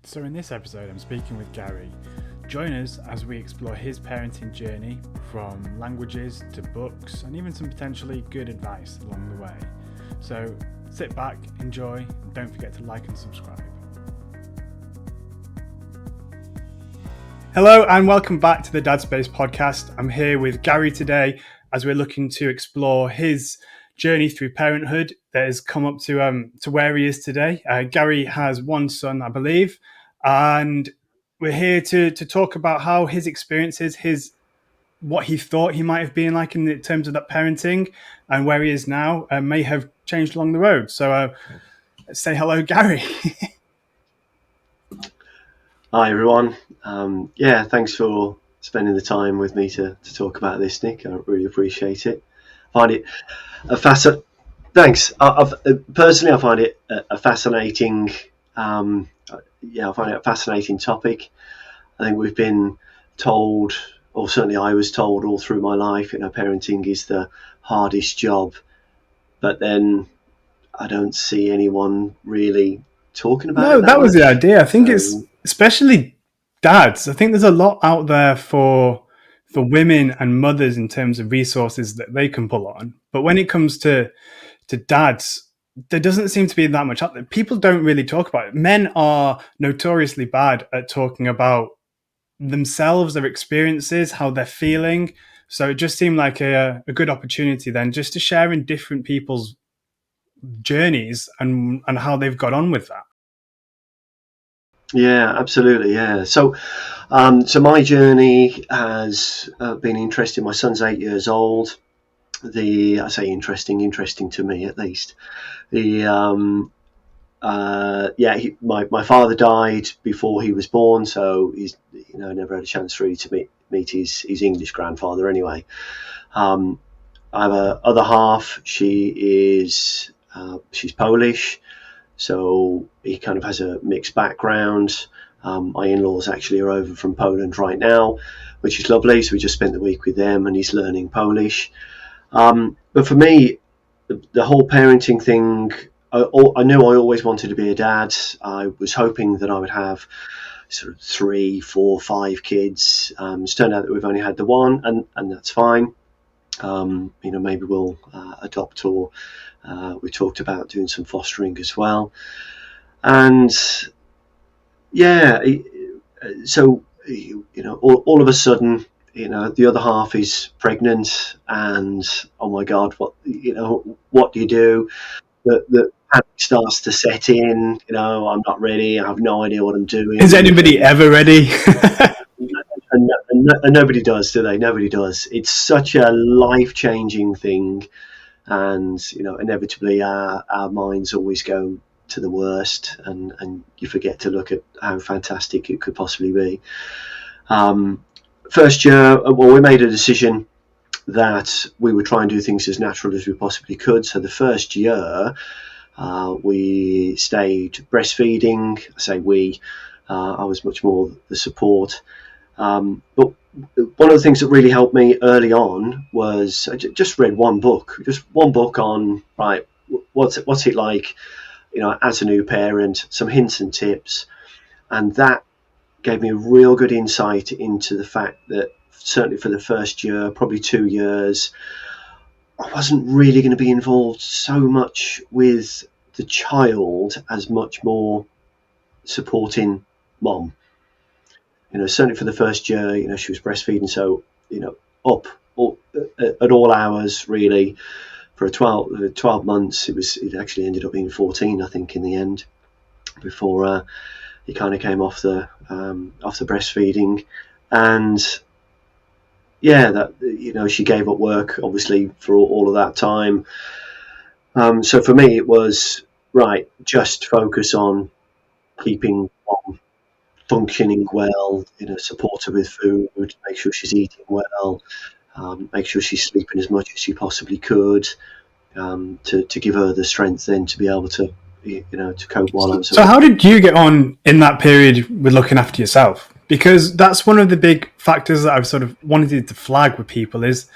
So in this episode, I'm speaking with Gary. Join us as we explore his parenting journey from languages to books and even some potentially good advice along the way. So sit back, enjoy, and don't forget to like and subscribe. Hello and welcome back to the Dad Space podcast. I'm here with Gary today as we're looking to explore his journey through parenthood that has come up to where he is today. Gary has one son, I believe, and we're here to talk about how his experiences, what he thought he might have been like in terms of that parenting, and where he is now may have changed along the road. So say hello, Gary. Hi everyone. Thanks for spending the time with me to talk about this, Nick. I really appreciate it. I find it Thanks. Personally, I find it a fascinating. I find it a fascinating topic. I think we've been told, or certainly I was told all through my life, parenting is the hardest job. But then I don't see anyone really talking about it. No, that was the idea. I think it's especially dads. I think there's a lot out there for women and mothers in terms of resources that they can pull on. But when it comes to dads, there doesn't seem to be that much out there. People don't really talk about it. Men are notoriously bad at talking about themselves, their experiences, how they're feeling. So it just seemed like a good opportunity then just to share in different people's journeys and how they've got on with that. Yeah, absolutely. Yeah. So my journey has been interesting. My son's 8 years old. I say interesting to me at least. My father died before he was born, so he's never had a chance really to meet his English grandfather anyway. I have a other half. She's Polish, so he kind of has a mixed background. My in-laws actually are over from Poland right now, which is lovely. So we just spent the week with them, and he's learning Polish. But for me, the whole parenting thing, I knew I always wanted to be a dad. I was hoping that I would have sort of 3, 4, 5 kids. It's turned out that we've only had the one, and that's fine. Maybe we'll adopt, or we talked about doing some fostering as well. And so all of a sudden, the other half is pregnant, and oh my God, what do you do? The panic starts to set in. I'm not ready. I have no idea what I'm doing. Is anybody ever ready? and nobody does, do they? Nobody does. It's such a life-changing thing, and inevitably our minds always go to the worst, and you forget to look at how fantastic it could possibly be. First year, we made a decision that we would try and do things as natural as we possibly could. So the first year, we stayed breastfeeding. I say we, I was much more the support. But one of the things that really helped me early on was I just read one book on, right, what's it like, as a new parent, some hints and tips. And that gave me a real good insight into the fact that certainly for the first year, probably 2 years, I wasn't really going to be involved so much with the child as much more supporting mom. Certainly for the first year, she was breastfeeding, so up at all hours really for 12 months. It actually ended up being 14, I think, in the end, before he kind of came off the breastfeeding. And she gave up work obviously for all of that time. So for me it was right, just focus on keeping mom functioning well, support her with food, make sure she's eating well, make sure she's sleeping as much as she possibly could, to give her the strength then to be able to to cope while I'm. So how did you get on in that period with looking after yourself? Because that's one of the big factors that I've sort of wanted to flag with people is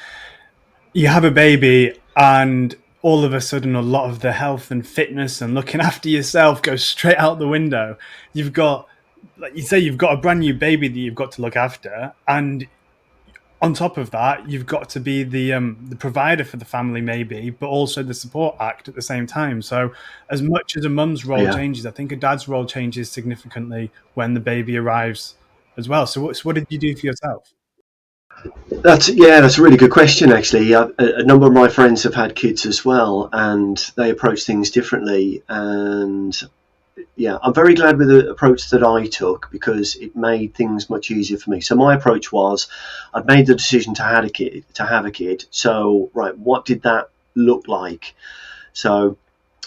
you have a baby and all of a sudden a lot of the health and fitness and looking after yourself goes straight out the window. You've got like you say, you've got a brand new baby that you've got to look after, and on top of that, you've got to be the provider for the family, maybe, but also the support act at the same time. So, as much as a mum's role Yeah. changes, I think a dad's role changes significantly when the baby arrives as well. So, what did you do for yourself? That's a really good question. Actually, a number of my friends have had kids as well, and they approach things differently. And yeah, I'm very glad with the approach that I took because it made things much easier for me. So my approach was, I'd made the decision to have a kid. So right, what did that look like? So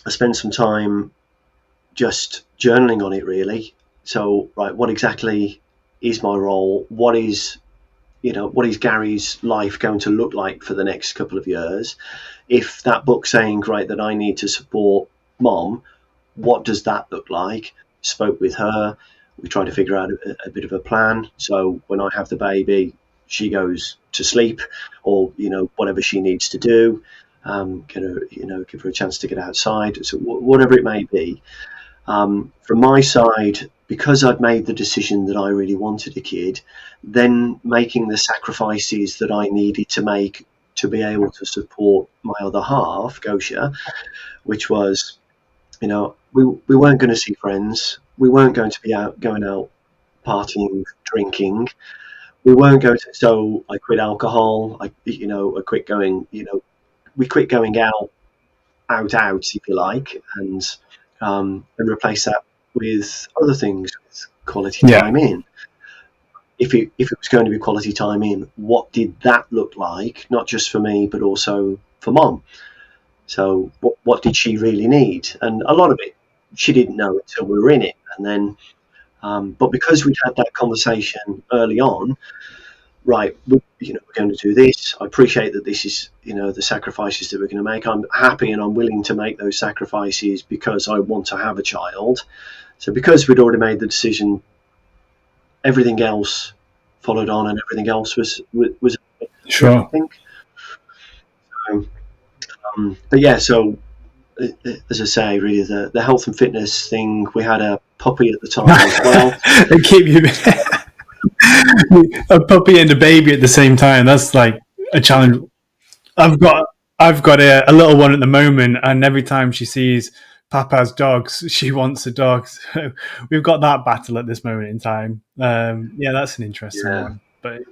I spent some time just journaling on it, really. So right, what exactly is my role? What is Gary's life going to look like for the next couple of years? If that book's saying, great, that I need to support mom, what does that look like? Spoke with her. We tried to figure out a bit of a plan. So when I have the baby, she goes to sleep, or whatever she needs to do. Give her a chance to get outside. So whatever it may be. From my side, because I'd made the decision that I really wanted a kid, then making the sacrifices that I needed to make to be able to support my other half, Gosha, which was, we weren't going to see friends. We weren't going to be going out partying, drinking. We weren't going to, so I quit alcohol. I quit going, we quit going out, if you like, and replace that with other things, with quality Yeah. time in. If it was going to be quality time in, what did that look like? Not just for me, but also for mom. So what did she really need? And a lot of it she didn't know until we were in it. And then, but because we'd had that conversation early on, right, we're going to do this. I appreciate that this is, the sacrifices that we're going to make. I'm happy and I'm willing to make those sacrifices because I want to have a child. So because we'd already made the decision, everything else followed on, and everything else was Sure. I think. But yeah, so as I say, really the health and fitness thing. We had a puppy at the time as well. They keep you a puppy and a baby at the same time. That's like a challenge. I've got I've got a little one at the moment, and every time she sees Papa's dogs, she wants a dog. So we've got that battle at this moment in time. Yeah, that's an interesting Yeah. one. But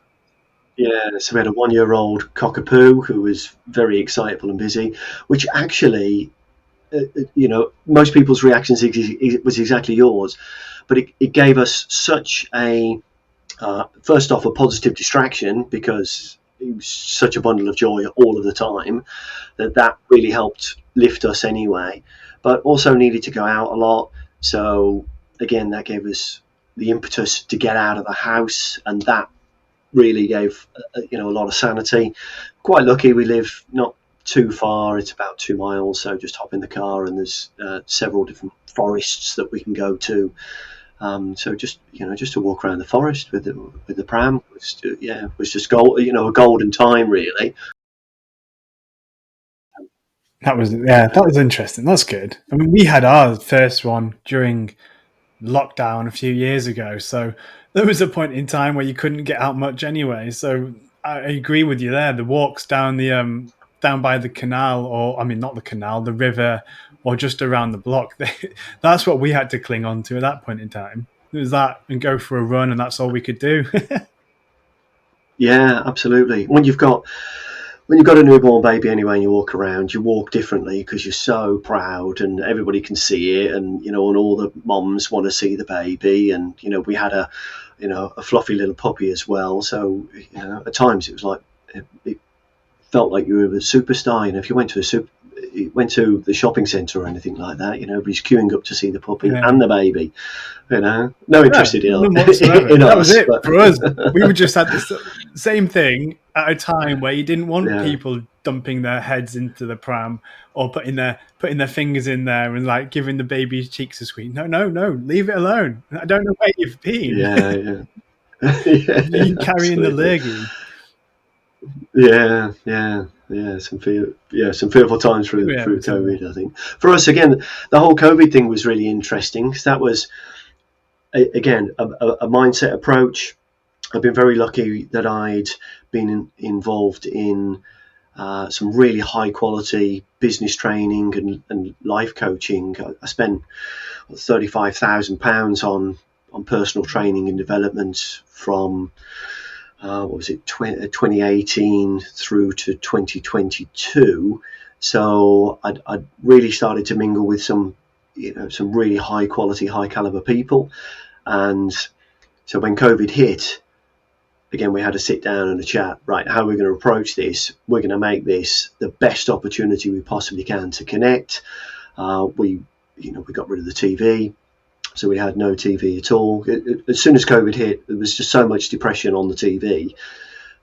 Yeah, so we had a 1-year-old cockapoo who was very excitable and busy, which actually, most people's reactions was exactly yours, but it gave us such a, first off, a positive distraction because it was such a bundle of joy all of the time that really helped lift us anyway, but also needed to go out a lot. So again, that gave us the impetus to get out of the house, and that really gave a lot of sanity. Quite lucky we live not too far. It's about 2 miles, so just hop in the car and there's several different forests that we can go to. So just to walk around the forest with the pram was just a golden time really. that was interesting. That's good. I mean, we had our first one during lockdown a few years ago, so there was a point in time where you couldn't get out much anyway. So I agree with you there. The walks down the down by the canal, or I mean, not the canal, the river, or just around the block. That's what we had to cling on to at that point in time. It was that and go for a run, and that's all we could do. Yeah, absolutely. When you've got a newborn baby anyway and you walk around, you walk differently because you're so proud and everybody can see it, and all the moms want to see the baby, and we had a fluffy little puppy as well. So at times it was like it felt like you were a superstar. If you went to the shopping centre or anything like that, everybody's queuing up to see the puppy and the baby. No interest in us. That was it for us. We would just had the same thing at a time where you didn't want people dumping their heads into the pram or putting their fingers in there and like giving the baby's cheeks a squeeze. No, leave it alone. I don't know where you've been. Yeah. You carrying the lurgy. Yeah. Some fearful times through COVID. I think for us again, the whole COVID thing was really interesting because that was again, a mindset approach. I've been very lucky that I'd been involved in some really high quality business training and life coaching. I spent £35,000 on personal training and development from what was it, 2018 through to 2022. So I'd really started to mingle with some really high quality, high caliber people. And so when COVID hit, again, we had to sit down and a chat. Right, how are we going to approach this? We're going to make this the best opportunity we possibly can to connect. We got rid of the TV, so we had no TV at all. As soon as COVID hit, there was just so much depression on the TV.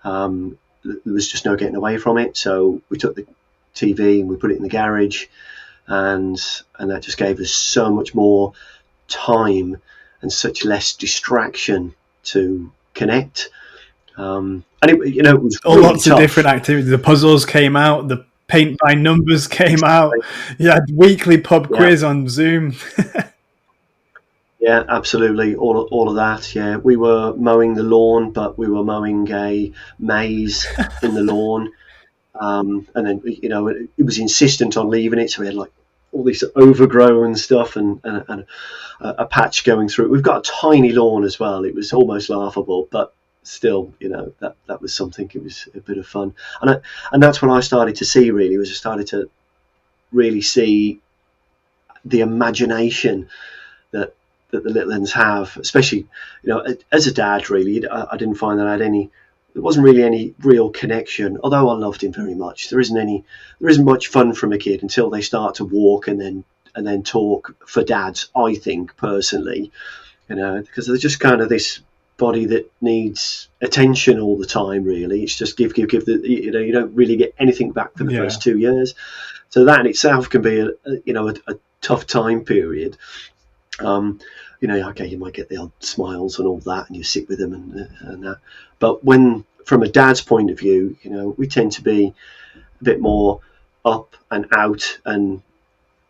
There was just no getting away from it. So we took the TV and we put it in the garage, and that just gave us so much more time and such less distraction to connect. And it was really lots tough. of different activities. The puzzles came out, the paint by numbers came out. You had weekly pub quiz on Zoom. Yeah, absolutely. All of that. Yeah, we were mowing the lawn, but we were mowing a maze in the lawn. And then it was insistent on leaving it, so we had like all this overgrown stuff and a patch going through it. We've got a tiny lawn as well. It was almost laughable, but still, that was something. It was a bit of fun, and that's when I started to see really. I started to really see the imagination that the little ones have, especially as a dad. Really, I didn't find that I had any. There wasn't really any real connection, although I loved him very much. There isn't much fun from a kid until they start to walk and then talk for dads, I think, personally, because they're just kind of this body that needs attention all the time, really. It's just give you don't really get anything back for the first 2 years. So that in itself can be a tough time period. Okay, you might get the odd smiles and all that, and you sit with them and that. But when, from a dad's point of view, we tend to be a bit more up and out, and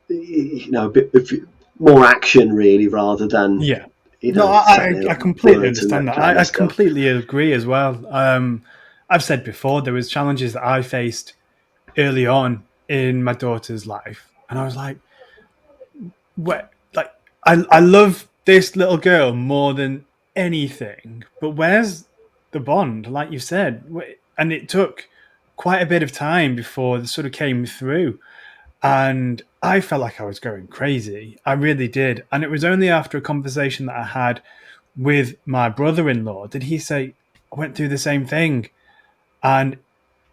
a bit more action, really, rather than I completely understand that. I completely agree as well. I've said before there was challenges that I faced early on in my daughter's life, and I was like, I love this little girl more than anything, but where's the bond, like you said? And it took quite a bit of time before it sort of came through, and I felt like I was going crazy. I really did. And it was only after a conversation that I had with my brother-in-law did he say, I went through the same thing, and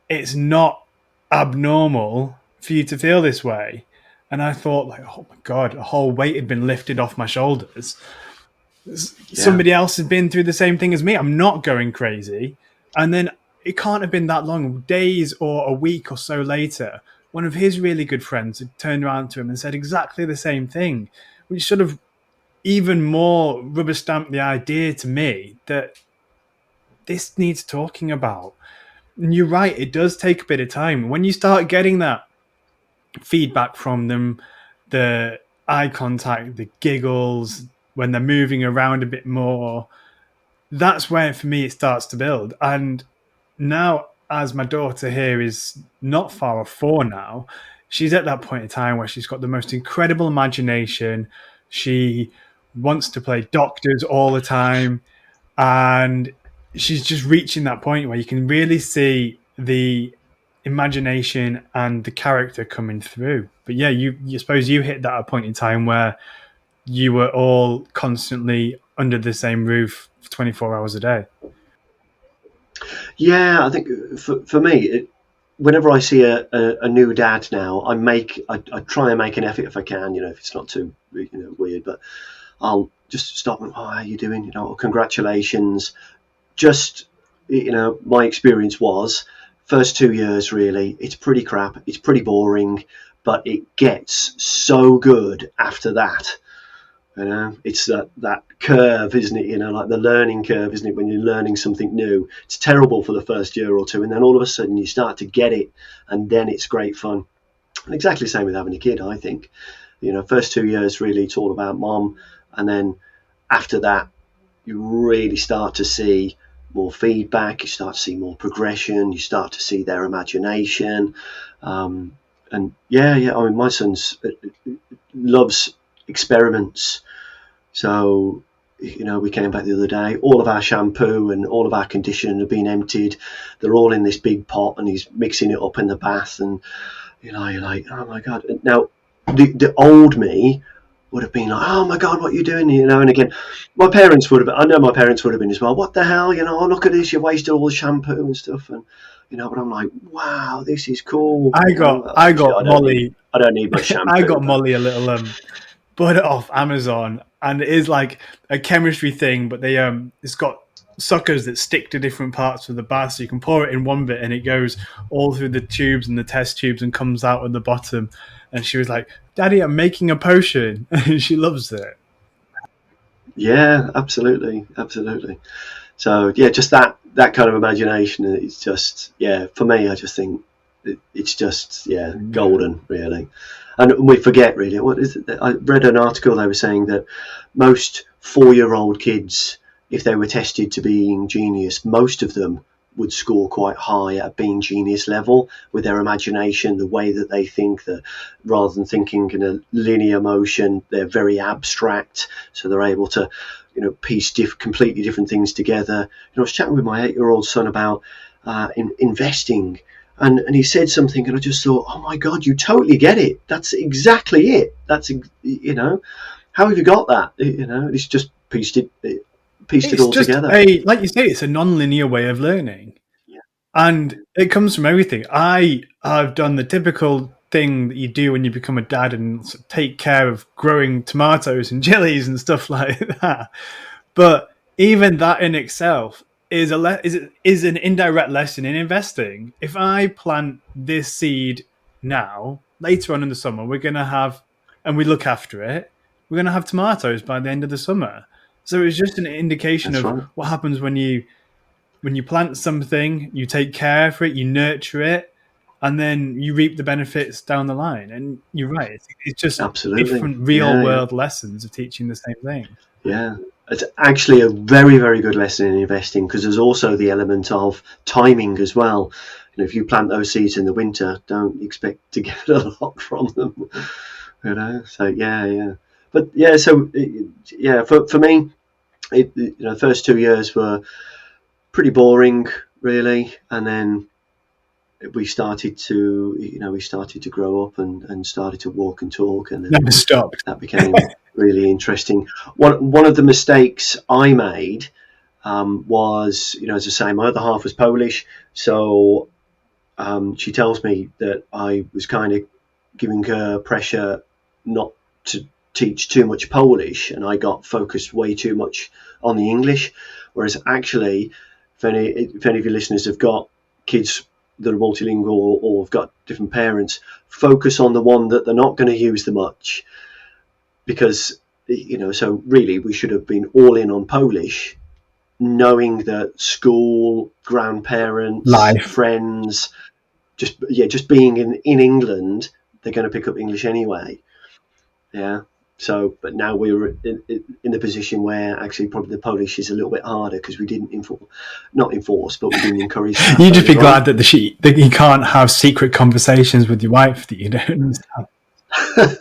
it's not abnormal for you to feel this way. And I thought, like, oh my God, a whole weight had been lifted off my shoulders. Somebody else has been through the same thing as me. I'm not going crazy. And then it can't have been that long, days or a week or so later, one of his really good friends had turned around to him and said exactly the same thing, which sort of even more rubber stamped the idea to me that this needs talking about. And you're right, it does take a bit of time. When you start getting that feedback from them, the eye contact, the giggles, when they're moving around a bit more, that's where for me it starts to build. And now, as my daughter here is not far off 4 now, she's at that point in time where she's got the most incredible imagination. She wants to play doctors all the time, and she's just reaching that point where you can really see the imagination and the character coming through. But yeah, you suppose you hit that at a point in time where you were all constantly under the same roof for 24 hours a day. Yeah, I think for me, whenever I see a new dad now, I try and make an effort if I can, if it's not too weird, but I'll just stop and, how are you doing? Congratulations. Just, my experience was first 2 years, really, it's pretty crap. It's pretty boring, but it gets so good after that. It's that curve, isn't it? Like the learning curve, isn't it? When you're learning something new, it's terrible for the first year or two, and then all of a sudden you start to get it, and then it's great fun. And exactly the same with having a kid, I think. First 2 years, really, it's all about mom, and then after that, you really start to see more feedback, you start to see more progression, you start to see their imagination. And yeah, I mean, my son's loves experiments. So, we came back the other day. All of our shampoo and all of our conditioner have been emptied. They're all in this big pot, and he's mixing it up in the bath. And you're like, oh my god! Now, the old me would have been like, oh my god, what are you doing? And again, my parents would have. I know my parents would have been as well. What the hell? Oh, look at this! You wasted all the shampoo and stuff. And but I'm like, wow, this is cool. I Actually, got Molly. I don't need much I shampoo, got but Molly a little butter off Amazon, and it is like a chemistry thing, but it's got suckers that stick to different parts of the bath, so you can pour it in one bit and it goes all through the tubes and the test tubes and comes out at the bottom. And she was like, "Daddy, I'm making a potion," and she loves it. yeah, absolutely, absolutely. So yeah, just that kind of imagination. It's just for me, I just think it's just golden, really. And we forget really what is it? I read an article. They were saying that most 4-year-old kids, if they were tested to being genius, most of them would score quite high at being genius level with their imagination, the way that they think, that rather than thinking in a linear motion, they're very abstract, so they're able to piece completely different things together. I was chatting with my 8-year-old son about investing, and he said something, and I just thought, oh my god, you totally get it. That's exactly it. That's how have you got that? It's just pieced it It's all just together. like you say, it's a non-linear way of learning. Yeah. And it comes from everything. I've done the typical thing that you do when you become a dad and take care of growing tomatoes and chilies and stuff like that. But even that in itself is an indirect lesson in investing. If I plant this seed now, later on in the summer, we're going to have, and we look after it, we're going to have tomatoes by the end of the summer. So it's just an indication That's of right. what happens when you plant something, you take care for it, you nurture it, and then you reap the benefits down the line. And you're right; it's just Absolutely. different real Yeah. world lessons of teaching the same thing. Yeah. It's actually a very, very good lesson in investing, because there's also the element of timing as well. If you plant those seeds in the winter, don't expect to get a lot from them. So yeah. But yeah, so yeah, for me, the first 2 years were pretty boring, really, and then we started to grow up and started to walk and talk, and then Never stopped. that became really interesting. One of the mistakes I made was, as I say, my other half was Polish, so she tells me that I was kind of giving her pressure not to teach too much Polish, and I got focused way too much on the English. Whereas actually, if any of your listeners have got kids that are multilingual or have got different parents, focus on the one that they're not going to use the much, because so really we should have been all in on Polish, knowing that school, grandparents, Life. friends, just being in England, they're going to pick up English anyway. Yeah. So, but now we were in the position where actually probably the Polish is a little bit harder, because we didn't not enforce, but we didn't encourage that You'd just be earlier on. glad that you can't have secret conversations with your wife that you don't understand. That's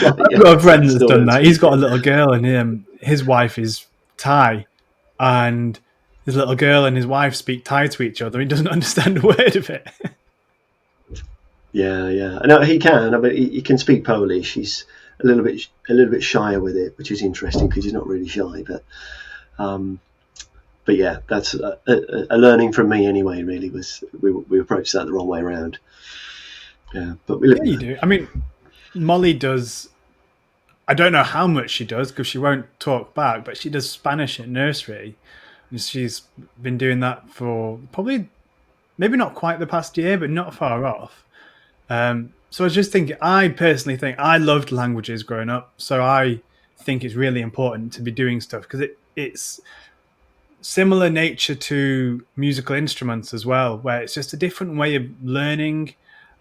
right. I've Yeah, got a friend that's still done don't that. He's speak got a it. little girl, and his wife is Thai, and his little girl and his wife speak Thai to each other. He doesn't understand a word of it. Yeah. No, he can. I mean, he can speak Polish. He's a little bit shyer with it, which is interesting because he's not really shy. Um, but yeah, that's a learning from me anyway. Really, was we approached that the wrong way around. Yeah, but we live Yeah, and you learn. do. I mean, Molly does. I don't know how much she does because she won't talk back, but she does Spanish at nursery, and she's been doing that for probably maybe not quite the past year, but not far off. So I was just thinking, I personally think I loved languages growing up, so I think it's really important to be doing stuff because it's similar nature to musical instruments as well, where it's just a different way of learning,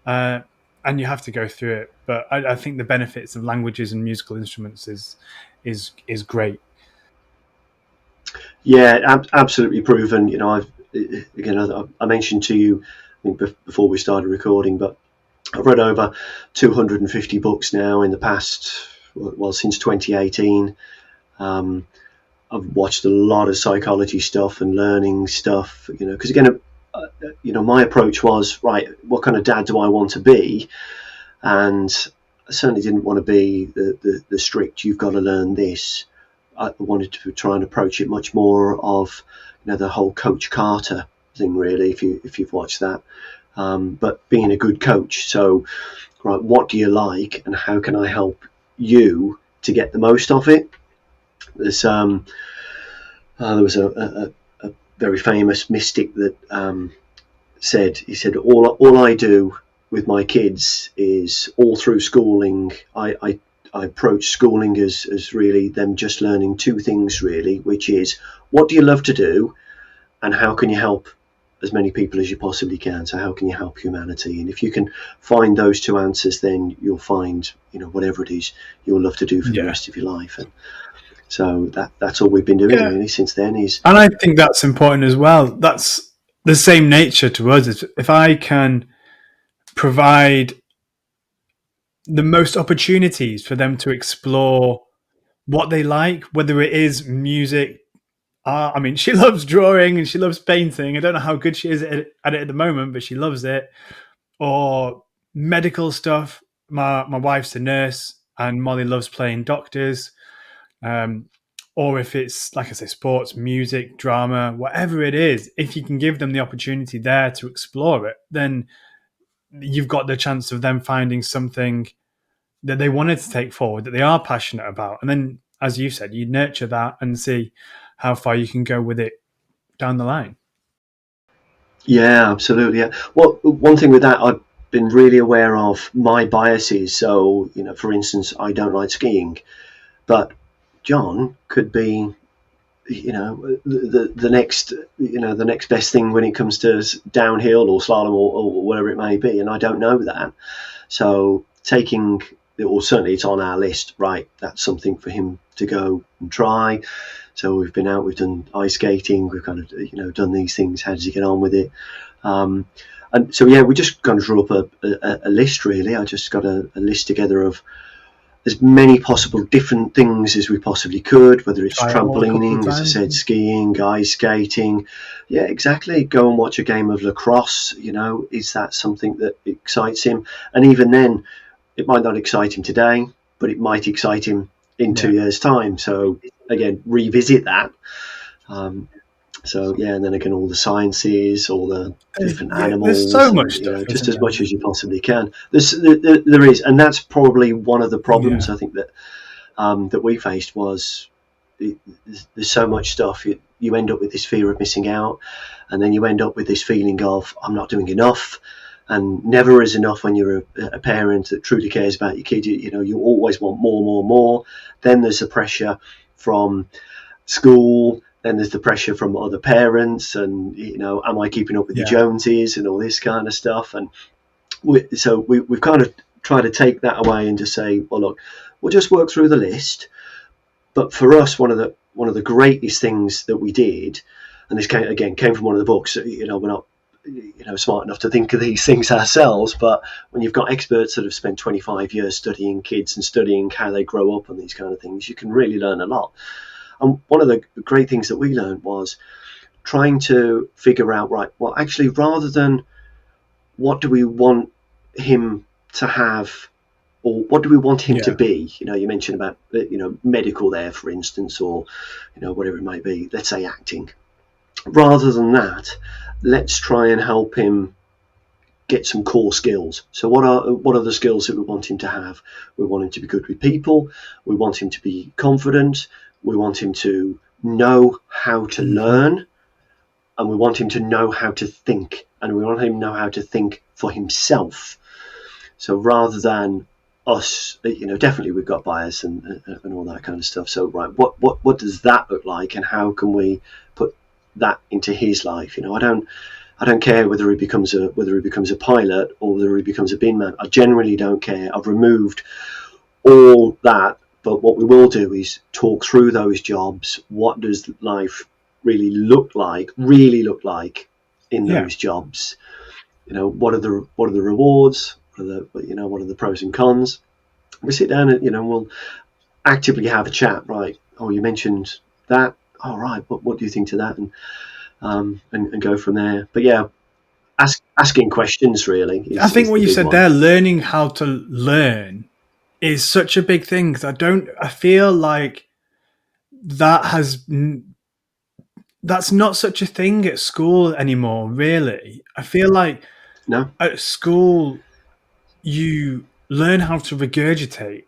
uh, and you have to go through it. But I think the benefits of languages and musical instruments is great. Yeah, absolutely proven. You know, I mentioned to you, I think before we started recording, but I've read over 250 books now in the past, well, since 2018. Um, I've watched a lot of psychology stuff and learning stuff, you know, because again, my approach was, right, what kind of dad do I want to be? And I certainly didn't want to be the strict, you've got to learn this. I wanted to try and approach it much more of, the whole Coach Carter thing, really, if you've watched that. But being a good coach. So, right, what do you like, and how can I help you to get the most of it? There was a very famous mystic that he said, all I do with my kids is all through schooling. I approach schooling as really them just learning two things, really, which is, what do you love to do, and how can you help as many people as you possibly can? So how can you help humanity? And if you can find those two answers, then you'll find, whatever it is you'll love to do for the rest of your life. And so that's all we've been doing really since then. And I think that's important as well. That's the same nature to us. If I can provide the most opportunities for them to explore what they like, whether it is music, art. I mean, she loves drawing and she loves painting. I don't know how good she is at it at the moment, but she loves it. Or medical stuff. My wife's a nurse, and Molly loves playing doctors. Or if it's, like I say, sports, music, drama, whatever it is, if you can give them the opportunity there to explore it, then you've got the chance of them finding something that they wanted to take forward, that they are passionate about. And then, as you said, you nurture that and see how far you can go with it down the line. Yeah, absolutely. Yeah. Well, one thing with that, I've been really aware of my biases. So, for instance, I don't like skiing, but John could be, the next, the next best thing when it comes to downhill or slalom or whatever it may be, and I don't know that. So certainly it's on our list, right? That's something for him to go and try. So we've been out, we've done ice skating, we've kind of, done these things. How does he get on with it? And so, yeah, we just kind of drew up a list, really. I just got a list together of as many possible different things as we possibly could, whether it's trampolining, as I said, skiing, ice skating. Yeah, exactly. Go and watch a game of lacrosse. Is that something that excites him? And even then, it might not excite him today, but it might excite him in 2 years' time. So again, revisit that. And then again, all the sciences, all the different animals. There's so much stuff, just as much as you possibly can. There is, and that's probably one of the problems I think that that we faced was there's so much stuff. You end up with this fear of missing out, and then you end up with this feeling of, I'm not doing enough. And never is enough when you're a parent that truly cares about your kid. You always want more. Then there's the pressure from school. Then there's the pressure from other parents, and am I keeping up with the Joneses and all this kind of stuff? And we've kind of tried to take that away and just say, well, look, we'll just work through the list. But for us, one of the greatest things that we did, and this came from one of the books. We're not smart enough to think of these things ourselves, but when you've got experts that have spent 25 years studying kids and studying how they grow up and these kind of things, you can really learn a lot. And one of the great things that we learned was trying to figure out, right, well, actually, rather than what do we want him to have, or what do we want him to be? You mentioned about, medical there, for instance, or, whatever it might be, let's say acting. Rather than that, let's try and help him get some core skills. So what are the skills that we want him to have? We want him to be good with people. We want him to be confident. We want him to know how to learn, and we want him to know how to think, and we want him to know how to think for himself. So rather than us, definitely we've got bias and all that kind of stuff. So right, what does that look like, and how can we put that into his life? I don't care whether he becomes a pilot or whether he becomes a bin man. I generally don't care. I've removed all that. But what we will do is talk through those jobs. What does life really look like in Yeah. those jobs. What are the rewards? What are the pros and cons? We sit down and we'll actively have a chat. Right? Oh, you mentioned that. All right. What do you think to that? And go from there. But yeah, asking questions really I think is what the you big said one. there, learning how to learn, is such a big thing, because I feel like that has that's not such a thing at school anymore, really. I feel like No. at school you learn how to regurgitate,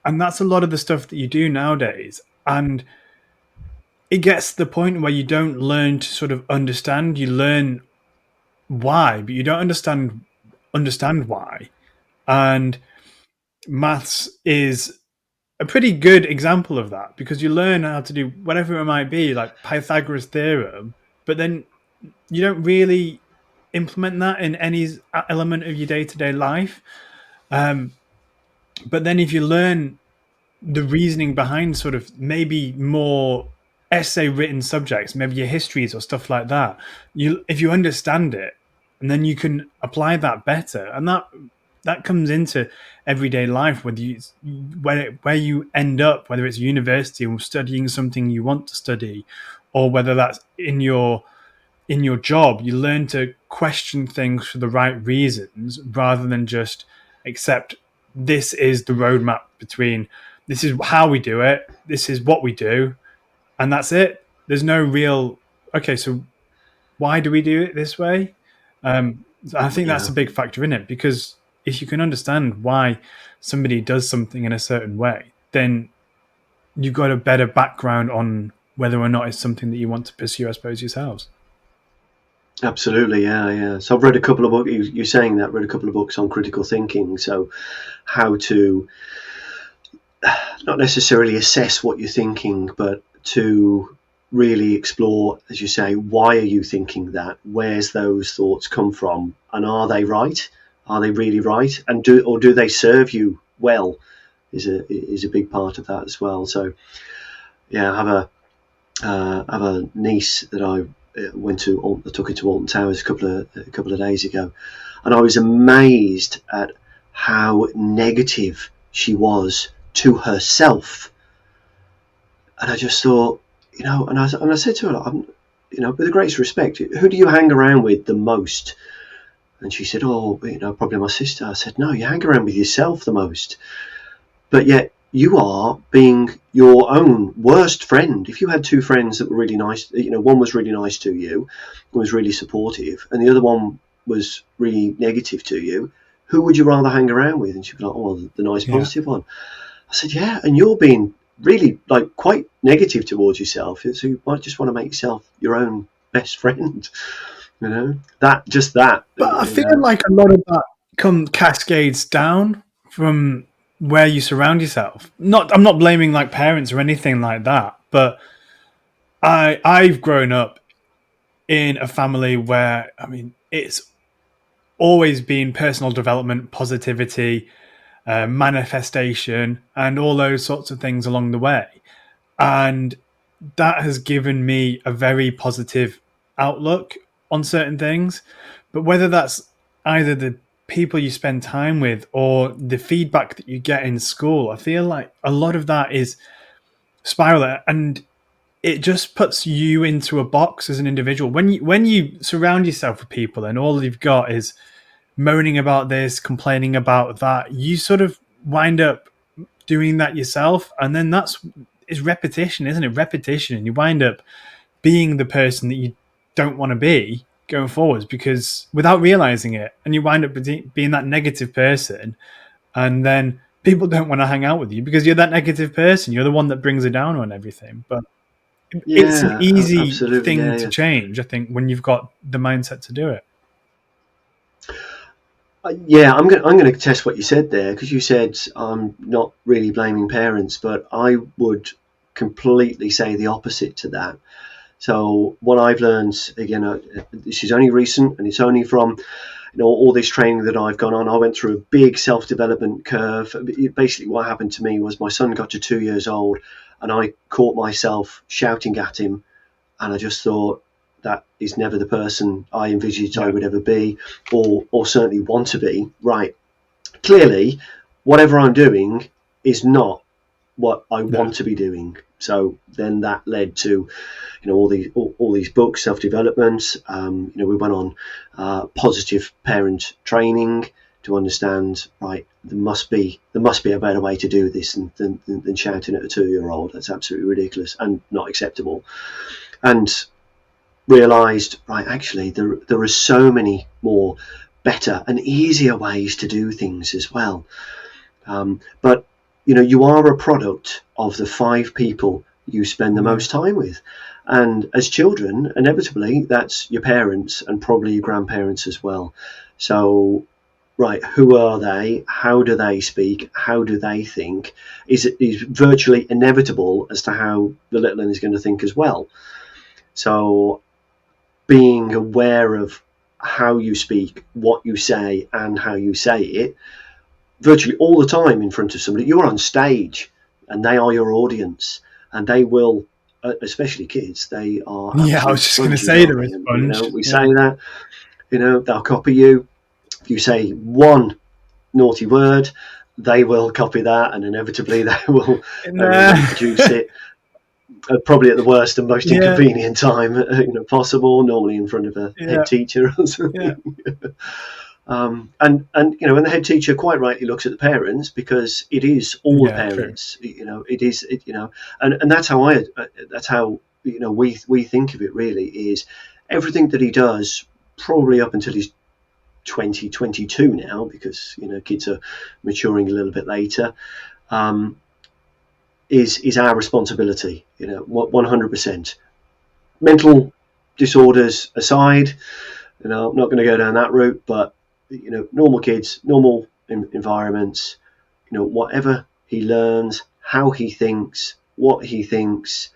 and that's a lot of the stuff that you do nowadays. And it gets to the point where you don't learn to sort of understand. You learn why, but you don't understand why. And maths is a pretty good example of that, because you learn how to do whatever it might be, like Pythagoras theorem, but then you don't really implement that in any element of your day-to-day life. Um, but then if you learn the reasoning behind sort of maybe more essay written subjects, maybe your histories or stuff like that, if you understand it, and then you can apply that better, and that comes into everyday life, where you end up, whether it's university or studying something you want to study, or whether that's in your job. You learn to question things for the right reasons, rather than just accept this is the roadmap between this is how we do it, this is what we do, and that's it. There's no real, okay, so why do we do it this way? I think that's Yeah. a big factor in it, because if you can understand why somebody does something in a certain way, then you've got a better background on whether or not it's something that you want to pursue, I suppose, yourselves. Absolutely, yeah, yeah. So I've read a couple of books. You're saying that read a couple of books on critical thinking. So how to not necessarily assess what you're thinking, but to really explore, as you say, why are you thinking that? Where's those thoughts come from, and are they right? Are they really right? And do they serve you well? Is a big part of that as well. So yeah, I have a niece that I took her to Alton Towers a couple of days ago, and I was amazed at how negative she was to herself. And I just thought, and I said to her, with the greatest respect, who do you hang around with the most? And she said, oh, probably my sister. I said, no, you hang around with yourself the most. But yet you are being your own worst friend. If you had two friends that were really nice, one was really nice to you, was really supportive, and the other one was really negative to you, who would you rather hang around with? And she'd be like, oh, well, the nice Yeah. positive one. I said, yeah, and you're being really quite negative towards yourself. So you might just want to make yourself your own best friend. That. But I feel like a lot of that cascades down from where you surround yourself. I'm not blaming like parents or anything like that, but I've grown up in a family where, I mean, it's always been personal development, positivity, manifestation, and all those sorts of things along the way. And that has given me a very positive outlook on certain things. But whether that's either the people you spend time with or the feedback that you get in school, I feel like a lot of that is spiral, and it just puts you into a box as an individual. When you surround yourself with people and all you've got is moaning about this, complaining about that, you sort of wind up doing that yourself, and then is repetition, isn't it? Repetition, and you wind up being the person that you don't want to be going forwards, because without realizing it, and you wind up being that negative person, and then people don't want to hang out with you because you're that negative person. You're the one that brings it down on everything. But it's an Yeah, easy absolutely, thing yeah, to yeah. change, I think, when you've got the mindset to do it. Yeah, I'm going to test what you said there, because you said I'm not really blaming parents, but I would completely say the opposite to that. So what I've learned, again, this is only recent, and it's only from all this training that I've gone on. I went through a big self-development curve. Basically, what happened to me was my son got to 2 years old, and I caught myself shouting at him and I just thought, that is never the person I envisaged I would ever be, or certainly want to be. Right. Clearly, whatever I'm doing is not what I want to be doing. So then that led to, all these books, self-development. We went on positive parent training to understand, right, there must be a better way to do this than shouting at a 2-year-old. That's absolutely ridiculous and not acceptable. And realised, right, actually there are so many more better and easier ways to do things as well. But you are a product of the 5 people you spend the most time with, and as children, inevitably, that's your parents and probably your grandparents as well. So, right, who are they? How do they speak? How do they think? Is virtually inevitable as to how the little one is going to think as well. So, being aware of how you speak, what you say, and how you say it, virtually all the time in front of somebody. You're on stage, and they are your audience, and they will, especially kids, they are. Yeah, I was just going to say they're a sponge. We say that, they'll copy you. If you say one naughty word, they will copy that, and inevitably they will reproduce it. Probably at the worst and most inconvenient time possible, normally in front of a head teacher or something. And the head teacher quite rightly looks at the parents, because it is all the parents. True. And that's how we think of it. Really, is everything that he does, probably up until he's 20, 22 now, because kids are maturing a little bit later. Is our responsibility, 100%. Mental disorders aside, I'm not going to go down that route, but normal kids, normal environments, whatever he learns, how he thinks, what he thinks,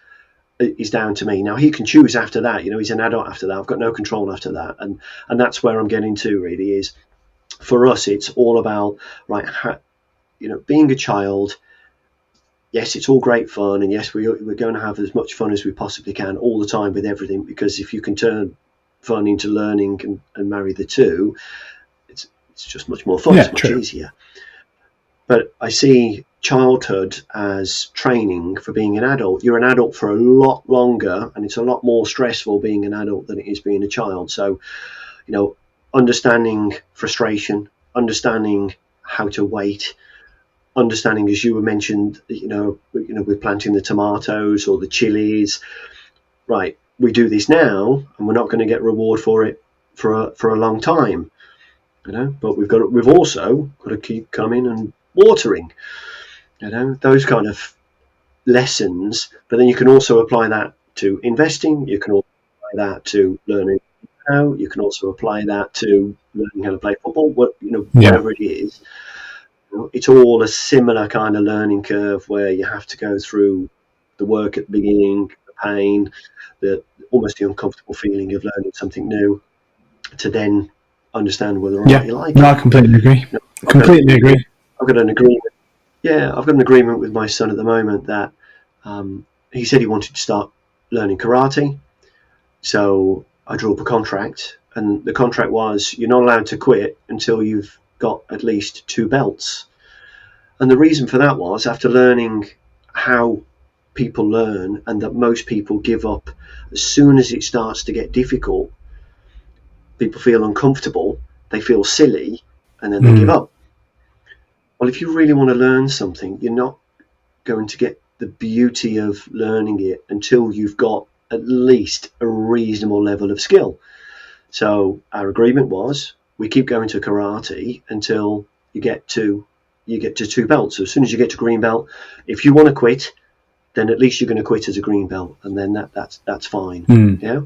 is down to me. Now he can choose after that. He's an adult after that. I've got no control after that, and that's where I'm getting to. Really, is for us, it's all about, right, being a child. Yes, it's all great fun, and yes, we're going to have as much fun as we possibly can all the time with everything, because if you can turn fun into learning and marry the two, it's just much more fun. It's much easier. But I see childhood as training for being an adult. You're an adult for a lot longer, and it's a lot more stressful being an adult than it is being a child. So, understanding frustration, understanding how to wait, understanding, as you were mentioned, we're planting the tomatoes or the chilies. Right, we do this now, and we're not going to get reward for it for a long time, But we've also got to keep coming and watering, those kind of lessons. But then you can also apply that to investing. You can also apply that to learning how. You can also apply that to learning how to play football. Whatever it is. It's all a similar kind of learning curve, where you have to go through the work at the beginning, the pain, almost the uncomfortable feeling of learning something new, to then understand whether or not you like it. I completely agree. I've got an agreement. Yeah, I've got an agreement with my son at the moment that he said he wanted to start learning karate. So I drew up a contract, and the contract was, you're not allowed to quit until you've got at least 2 belts. And the reason for that was, after learning how people learn, and that most people give up as soon as it starts to get difficult. People feel uncomfortable, they feel silly, and then they give up. Well, if you really want to learn something, you're not going to get the beauty of learning it until you've got at least a reasonable level of skill. So our agreement was, we keep going to karate until you get to 2 belts. So as soon as you get to green belt, if you want to quit, then at least you're going to quit as a green belt, and then that's fine. Yeah,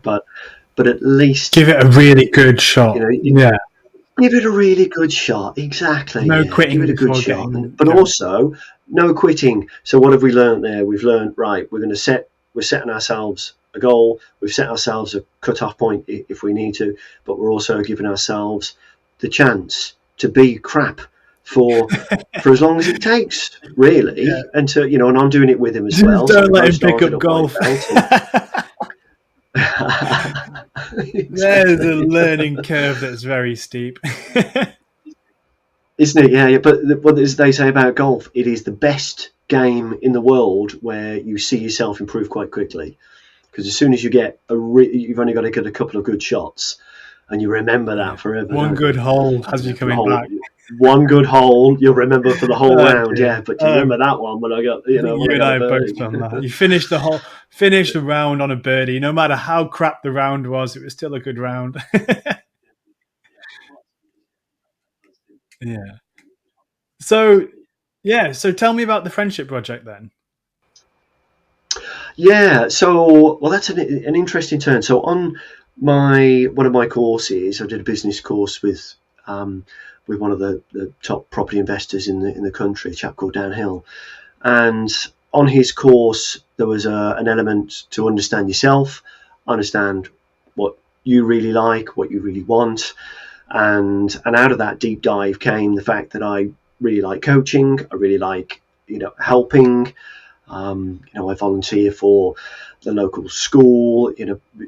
but at least give it a really good shot. Give it a really good shot. Exactly. No quitting. Give it a good shot, but also no quitting. So what have we learned there? We've learned, right, we're setting ourselves a goal. We've set ourselves a cut-off point if we need to, but we're also giving ourselves the chance to be crap for as long as it takes, really. And to, and I'm doing it with him as well. Don't let him pick up golf. There's exactly. a learning curve that's very steep. Isn't it? Yeah. But what they say about golf, it is the best game in the world where you see yourself improve quite quickly. Because as soon as you get you've only got to get a couple of good shots, and you remember Yeah. that forever, One don't good you? hole has you For the coming whole back. one good hole, you'll remember for the whole Oh round. dear. Yeah, but you Oh, remember that one when I got I think when you I and got I a have both birdie. done that. You finished the round on a birdie. No matter how crap the round was, it was still a good round. Yeah. So so tell me about the friendship project then. Yeah, so well, that's an interesting turn. So on my one of my courses, I did a business course with one of the top property investors in the country, a chap called Dan Hill, and on his course there was an element to understand yourself, understand what you really like, what you really want, and out of that deep dive came the fact that I really like coaching, I really like helping. I volunteer for the local school.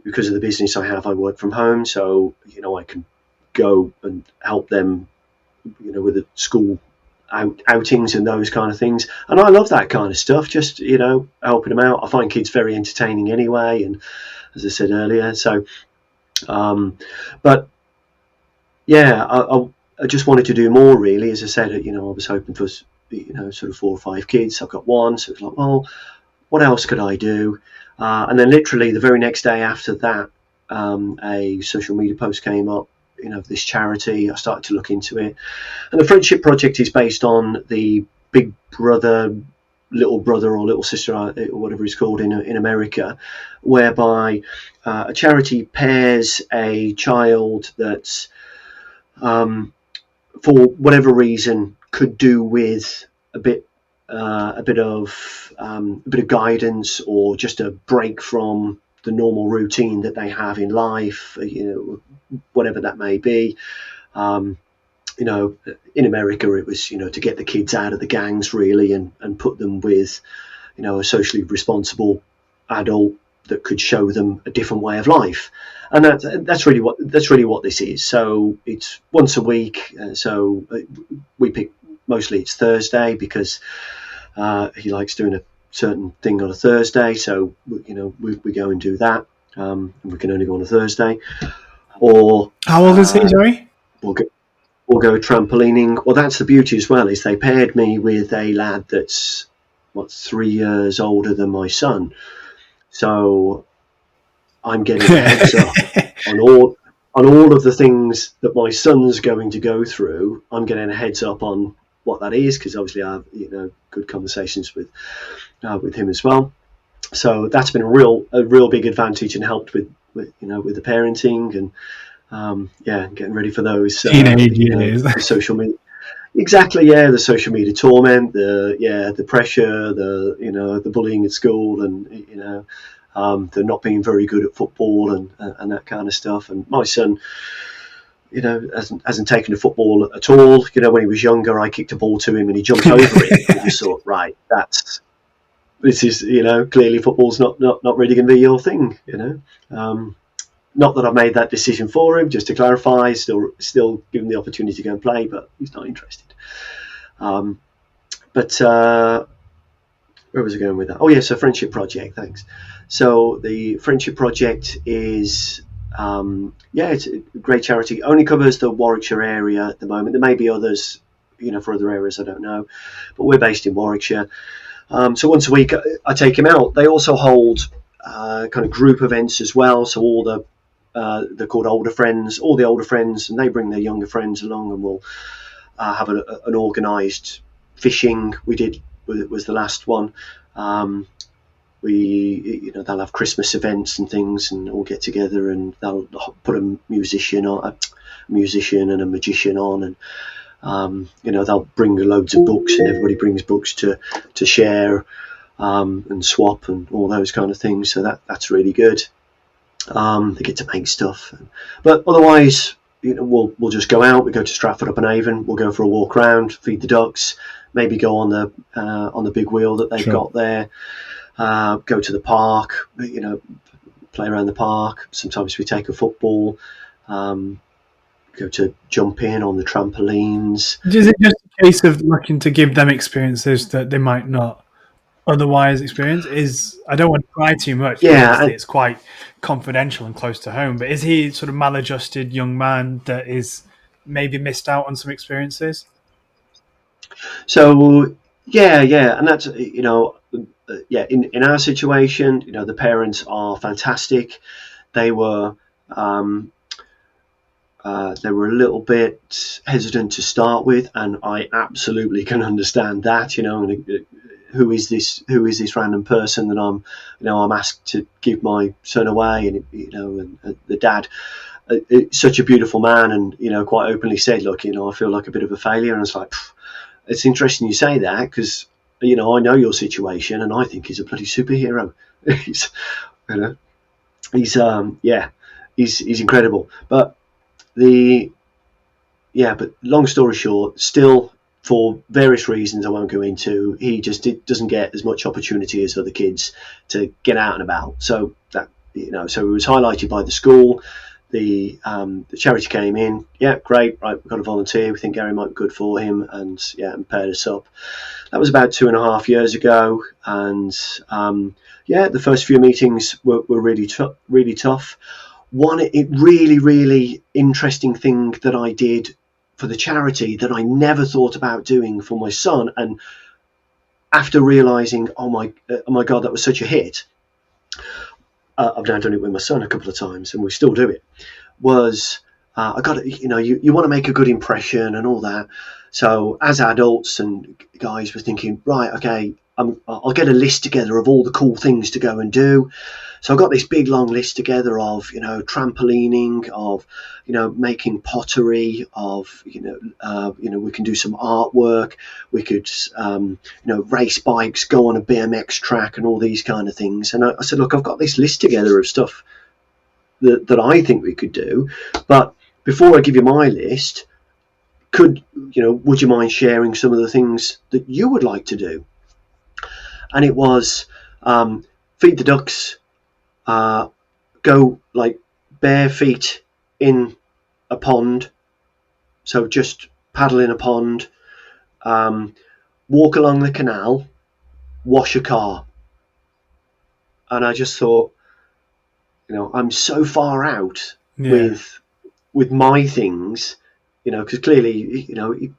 Because of the business I have, I work from home, so I can go and help them. With the school outings and those kind of things. And I love that kind of stuff. Just helping them out. I find kids very entertaining anyway. And as I said earlier, so but yeah, I just wanted to do more. Really, as I said, I was hoping for sort of 4 or 5 kids. I've got one, so it's like, well, what else could I do? And then literally the very next day after that, a social media post came up, this charity. I started to look into it. And the Friendship Project is based on the Big Brother, Little Brother or Little Sister, or whatever it's called in America, whereby a charity pairs a child that's, for whatever reason, could do with a bit a bit of guidance or just a break from the normal routine that they have in life, whatever that may be. Um, in America, it was to get the kids out of the gangs really and put them with a socially responsible adult that could show them a different way of life, and that's really what this is. So it's once a week. So we pick mostly it's Thursday because he likes doing a certain thing on a Thursday. So we go and do that. And we can only go on a Thursday, or How old is he, sorry? we'll go trampolining. Well, that's the beauty as well, is they paired me with a lad that's 3 years older than my son. So I'm getting a heads up on all of the things that my son's going to go through. I'm getting a heads up on what that is, because obviously I have good conversations with him as well. So that's been a real big advantage and helped with the parenting and getting ready for those Teenage years. the social media. Exactly, yeah, the social media torment, the pressure, the bullying at school, and the not being very good at football and that kind of stuff. And my son, hasn't taken to football at all. When he was younger, I kicked a ball to him and he jumped over it. I just thought, right, this is clearly football's not really going to be your thing. Not that I made that decision for him, just to clarify. Still give him the opportunity to go and play, but he's not interested. But where was I going with that? Oh, yeah, so Friendship Project, thanks. So the Friendship Project is, it's a great charity. Only covers the Warwickshire area at the moment. There may be others, for other areas, I don't know. But we're based in Warwickshire. So once a week, I take him out. They also hold kind of group events as well. So all they're called older friends, all the older friends, and they bring their younger friends along, and we'll have an organised fishing. Was the last one. They'll have Christmas events and things, and all get together, and they'll put a musician and a magician on, and they'll bring loads of books, and everybody brings books to share and swap and all those kind of things. So that's really good. They get to make stuff, but otherwise, we'll just go out. We go to Stratford upon Avon. We'll go for a walk around, feed the ducks, maybe go on the big wheel that they've got there. Go to the park. play around the park. Sometimes we take a football, go to jump in on the trampolines. Is it just a case of looking to give them experiences that they might not otherwise experience? I don't want to pry too much because Yeah, obviously it's quite confidential and close to home, but is he sort of maladjusted young man that is maybe missed out on some experiences? so yeah, and that's yeah. In our situation, the parents are fantastic. They were um, they were a little bit hesitant to start with, and I absolutely can understand that. Who is this? Who is this random person that I'm asked to give my son away? And the dad, such a beautiful man, and quite openly said, "Look, I feel like a bit of a failure." And I was like, "It's interesting you say that because I know your situation, and I think he's a bloody superhero. he's, you know, yeah, he's incredible." But the but long story short, still for various reasons I won't go into, he just doesn't get as much opportunity as other kids to get out and about. So that so it was highlighted by the school. The charity came in. Yeah, great. Right, we've got a volunteer. We think Gary might be good for him, and paired us up. That was about 2.5 years ago, and the first few meetings were really really tough. One really interesting thing that I did for the charity that I never thought about doing for my son, and after realizing, oh my god, that was such a hit. I've now done it with my son a couple of times, and we still do it. Was I got to, you want to make a good impression and all that. So as adults and guys, we're thinking, right, okay, I'll get a list together of all the cool things to go and do. So I got this big long list together of trampolining, of making pottery, of we can do some artwork, we could race bikes, go on a BMX track, and all these kind of things. And I said, look, I've got this list together of stuff that I think we could do, but before I give you my list, would you mind sharing some of the things that you would like to do? And it was feed the ducks, go like bare feet in a pond, so just paddle in a pond, walk along the canal, wash a car. And I just thought, I'm so far out with my things, because clearly, he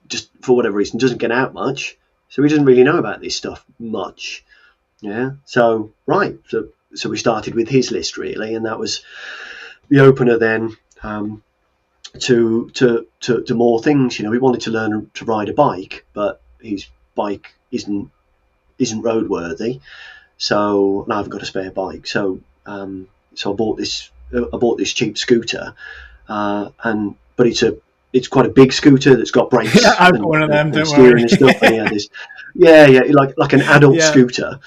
just for whatever reason doesn't get out much, so he doesn't really know about this stuff much. Yeah. So right. So we started with his list really, and that was the opener then to more things. We wanted to learn to ride a bike, but his bike isn't roadworthy. So now I've got a spare bike. So I bought this cheap scooter, but it's quite a big scooter that's got brakes. Yeah, I've got one of them. Don't steering worry. And stuff. And like an adult scooter.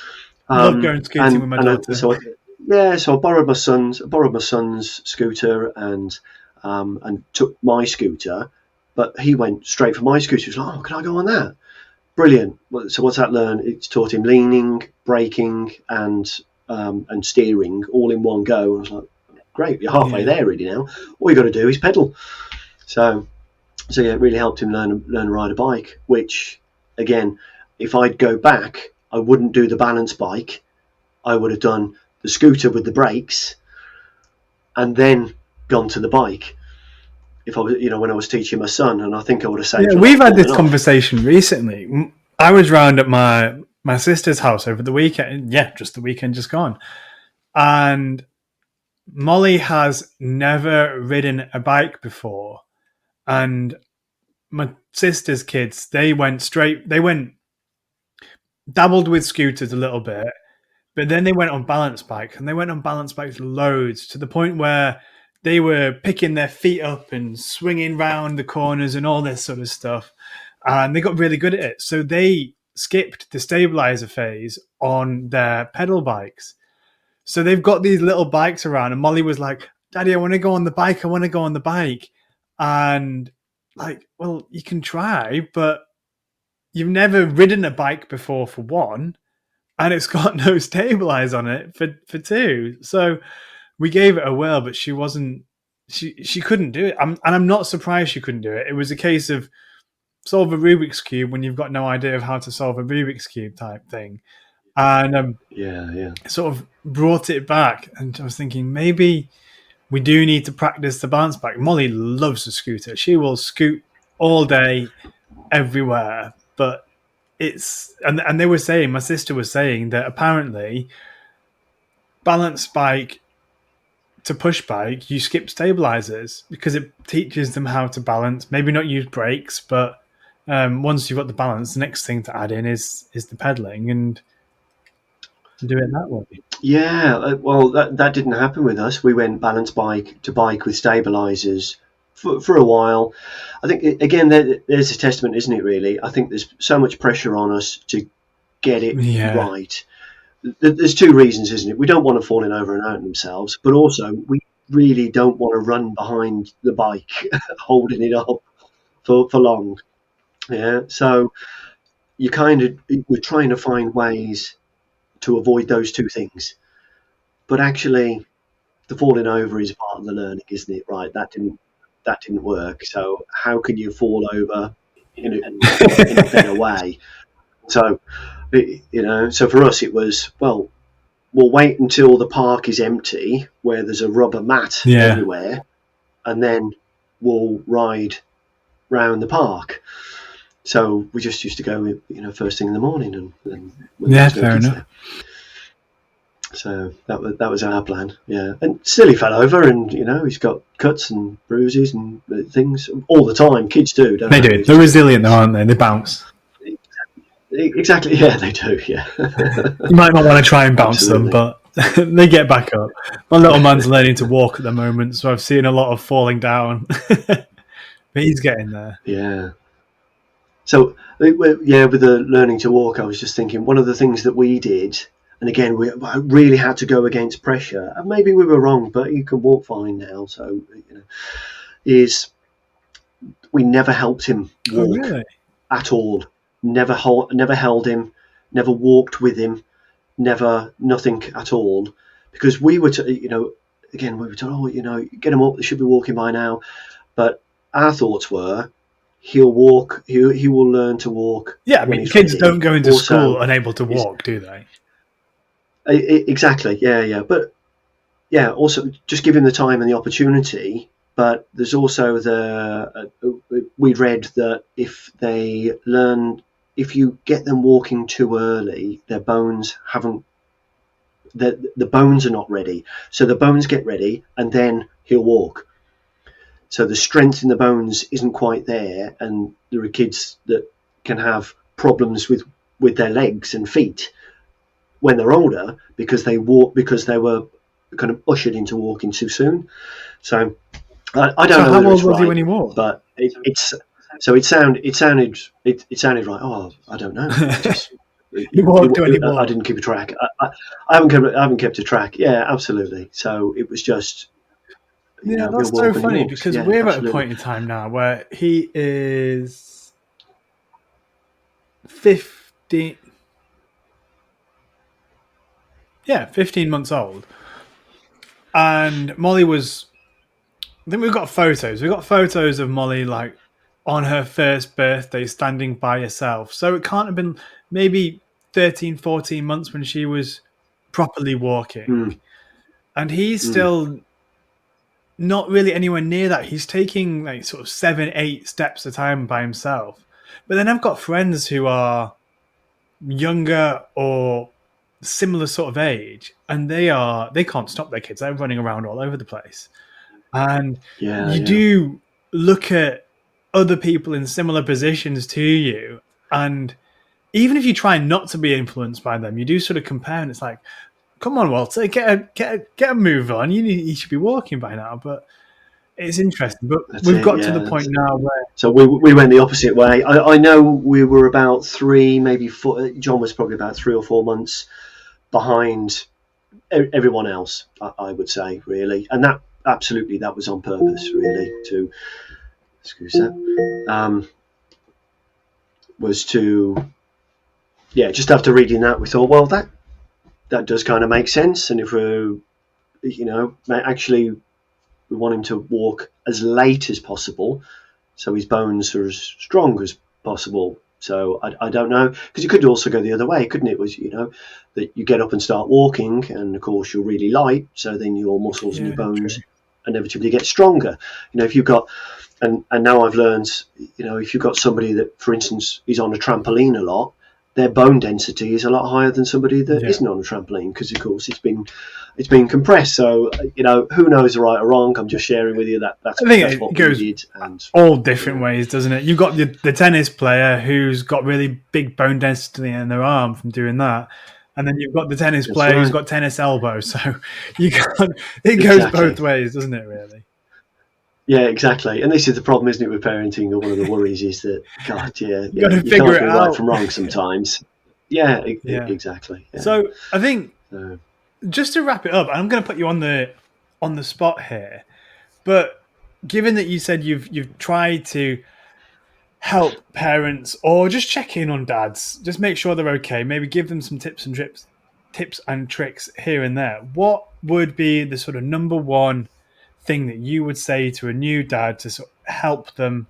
Love going skating with my daughter. So I borrowed my son's scooter and took my scooter, but he went straight for my scooter. He was like, "Oh, can I go on that?" Brilliant. So what's that learn? It's taught him leaning, braking, and steering all in one go. I was like, great, you're halfway there really now. All you got to do is pedal. So it really helped him learn to ride a bike, which again, if I'd go back, I wouldn't do the balance bike. I would have done the scooter with the brakes and then gone to the bike. If I was, when I was teaching my son, and I think I would have saved. Yeah, we've had this conversation recently. I was round at my sister's house over the weekend. Yeah, just the weekend just gone. And Molly has never ridden a bike before. And my sister's kids, they dabbled with scooters a little bit, but then they went on balance bikes, and they went on balance bikes loads to the point where they were picking their feet up and swinging round the corners and all this sort of stuff. And they got really good at it. So they skipped the stabilizer phase on their pedal bikes. So they've got these little bikes around. And Molly was like, "Daddy, I want to go on the bike. I want to go on the bike." And like, well, you can try, but you've never ridden a bike before for one. and it's got no stabilize on it for two. So we gave it a whirl, but she wasn't. She couldn't do it. And I'm not surprised she couldn't do it. It was a case of solve a Rubik's cube when you've got no idea of how to solve a Rubik's cube type thing, and Yeah. sort of brought it back. And I was thinking maybe we do need to practice the bounce back. Molly loves a scooter. She will scoot all day, everywhere. But it's and they were saying, my sister was saying that apparently balance bike to push bike, you skip stabilizers because it teaches them how to balance. Maybe not use brakes, but once you've got the balance, the next thing to add in is the pedaling and do it that way. Yeah, well, that didn't happen with us. We went balance bike to bike with stabilizers for a while. I think, again, there's a testament, isn't it, really? I think there's so much pressure on us to get it right. There's two reasons, isn't it? We don't want to fall over and hurt themselves, but also we really don't want to run behind the bike holding it up for long. Yeah, so we're trying to find ways to avoid those two things. But actually, the falling over is part of the learning, isn't it? Right? That didn't work. So how can you fall over in a better way? So so for us it was, well, we'll wait until the park is empty, where there's a rubber mat everywhere, and then we'll ride round the park. So we just used to go, first thing in the morning, and fair enough. There. So that was our plan, And still he fell over, and he's got cuts and bruises and things all the time. Kids do, don't they? They do. They're resilient, though, aren't they? They bounce. Exactly. Yeah, they do. Yeah. You might not want to try and bounce them, but they get back up. My little man's learning to walk at the moment, so I've seen a lot of falling down. But he's getting there. Yeah. So with the learning to walk, I was just thinking one of the things that we did. And again, we really had to go against pressure. And maybe we were wrong, but you can walk fine now. So, is we never helped him walk at all. Never held him. Never walked with him. Nothing at all. Because we were, again, we were told, get him up. They should be walking by now. But our thoughts were, he'll walk. He will learn to walk. Yeah, I mean, kids don't go into school unable to walk, do they? Exactly, yeah. But also just give him the time and the opportunity. But there's also we read that if you get them walking too early, their bones the bones are not ready. So the bones get ready, and then he'll walk. So the strength in the bones isn't quite there, and there are kids that can have problems with their legs and feet when they're older because they were kind of ushered into walking too soon. So I don't know. How old was he when he walked? But it sounded right. Oh, I don't know. I didn't keep a track. I haven't kept a track. Yeah, absolutely. So it was just. That's so funny because we're at a point in time now where he is 15. Yeah, 15 months old. And Molly was... I think we've got photos. We've got photos of Molly like on her first birthday standing by herself. So it can't have been maybe 13, 14 months when she was properly walking. And he's still not really anywhere near that. He's taking like sort of 7, 8 steps a time by himself. But then I've got friends who are younger or similar sort of age, and they can't stop their kids. They're running around all over the place. And you do look at other people in similar positions to you, and even if you try not to be influenced by them, you do sort of compare, and it's like, come on, Walter, get a move on. You should be walking by now. But it's interesting. But we've got to the point now where... So we went the opposite way. I know we were about 3, maybe 4. John was probably about 3 or 4 months behind everyone else, I would say, really. And that was on purpose, really, to... Excuse that. Was to yeah, just after reading that, we thought, well, that does kind of make sense. And if we're, actually we want him to walk as late as possible, so his bones are as strong as possible. So I don't know, because it could also go the other way, couldn't it? Was that you get up and start walking, and of course you're really light, so then your muscles and your bones inevitably get stronger. If you've got, and now I've learned, if you've got somebody that, for instance, is on a trampoline a lot, their bone density is a lot higher than somebody that isn't on a trampoline, because of course it's been compressed. So who knows right or wrong? I'm just sharing with you that's what we did, and all different ways, doesn't it? You've got the tennis player who's got really big bone density in their arm from doing that, and then you've got the tennis player who's got tennis elbow. So it goes both ways, doesn't it? Really. Yeah, exactly. And this is the problem, isn't it, with parenting? Or one of the worries is that, God, you can't do right from wrong sometimes. Yeah, exactly. Yeah. So I think just to wrap it up, I'm going to put you on the spot here, but given that you said you've tried to help parents or just check in on dads, just make sure they're okay, maybe give them some tips and tricks here and there, what would be the sort of number one thing that you would say to a new dad to sort of help them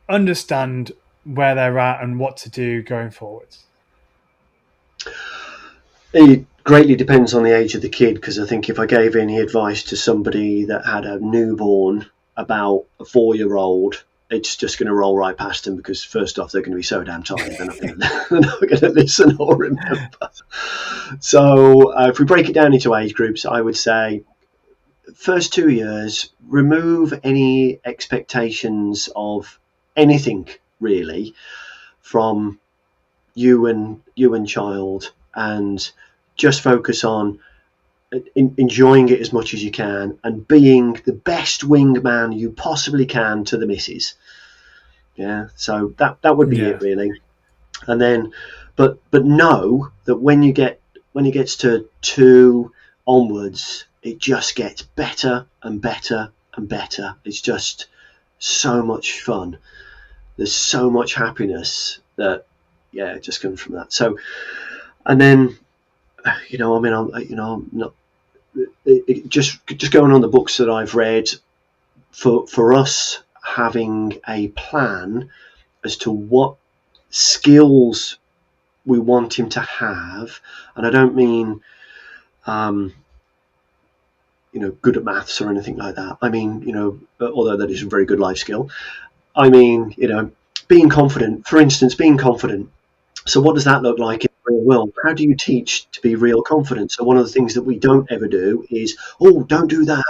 understand where they're at and what to do going forwards? It greatly depends on the age of the kid, because I think if I gave any advice to somebody that had a newborn about a 4-year-old, it's just going to roll right past them, because first off, they're going to be so damn tired, they're not going to listen or remember. So if we break it down into age groups, I would say first 2 years, remove any expectations of anything really from you and child, and just focus on enjoying it as much as you can and being the best wingman you possibly can to the missus. Yeah, so that would be it really. And then, but know that when it gets to 2 onwards, it just gets better and better and better. It's just so much fun. There's so much happiness that it just comes from that. So, and then I'm not just going on the books that I've read, for us having a plan as to what skills we want him to have, and I don't mean good at maths or anything like that. I mean, although that is a very good life skill. I mean, being confident. For instance, being confident. So what does that look like in the real world? How do you teach to be real confident? So one of the things that we don't ever do is, don't do that.